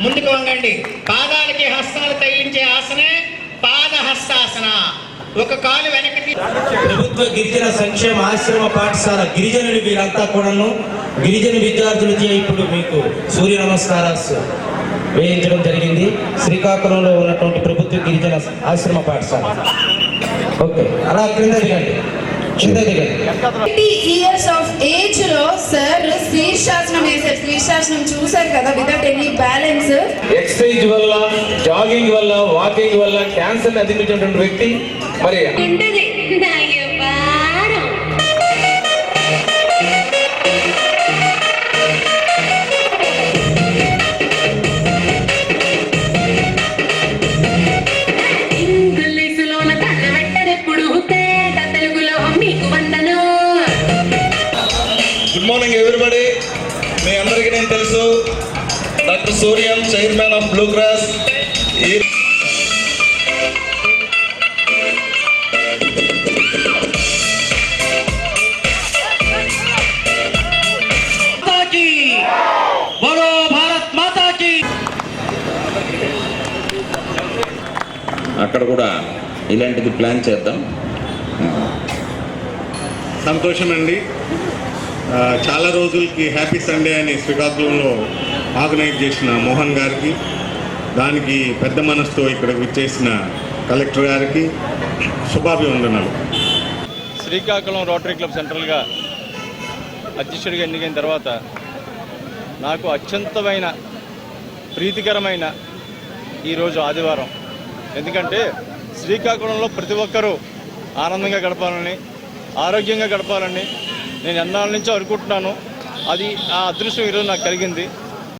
ముందుకు వంగండి. పాదాలకి హస్తాలు తగిలించే ఆసనే పాదహస్తాసన. ఒక కాలు వెనక్కి. ప్రభుత్వ గిరిజన సంక్షేమ ఆశ్రమ పాఠశాల గిరిజనులు వీరంతా కూడాను గిరిజన విద్యార్థులకి ఇప్పుడు మీకు సూర్య నమస్కారాలు వేయించడం జరిగింది. శ్రీకాకుళంలో ఉన్నటువంటి ప్రభుత్వ గిరిజన ఆశ్రమ పాఠశాల. ఓకే, అలా క్రింద దిగండి. 20 years of age లో సార్ శీర్షాసనం వేశారు. శీర్షాసనం చూసారు కదా, వితౌట్ ఎనీ బ్యాలెన్స్. ఎక్సర్సైజ్ వల్ల, జాగింగ్ వల్ల, వాకింగ్ వల్ల క్యాన్సర్ అధిగమించినటువంటి వ్యక్తి మరి గుడ్ మార్నింగ్ ఎవ్రీబడి. మీ అందరికీ నేను తెలుసు, doctor Suryam, chairman of blue cross. అక్కడ కూడా ఇలాంటిది ప్లాన్ చేద్దాం. సంతోషం అండి. చాలా రోజులకి హ్యాపీ సండే అని శ్రీకాకుళంలో ఆర్గనైజ్ చేసిన మోహన్ గారికి, దానికి పెద్ద మనసుతో ఇక్కడ విచ్చేసిన కలెక్టర్ గారికి శుభాభివందనాలు. శ్రీకాకుళం రోటరీ క్లబ్ సెంట్రల్గా అధ్యక్షుడిగా ఎన్నికైన తర్వాత నాకు అత్యంతమైన ప్రీతికరమైన ఈరోజు ఆదివారం. ఎందుకంటే శ్రీకాకుళంలో ప్రతి ఒక్కరూ ఆనందంగా గడపాలని, ఆరోగ్యంగా గడపాలని నేను ఎన్నాళ్ళ నుంచో అనుకుంటున్నాను. అది ఆ అదృష్టం ఈరోజు నాకు కలిగింది.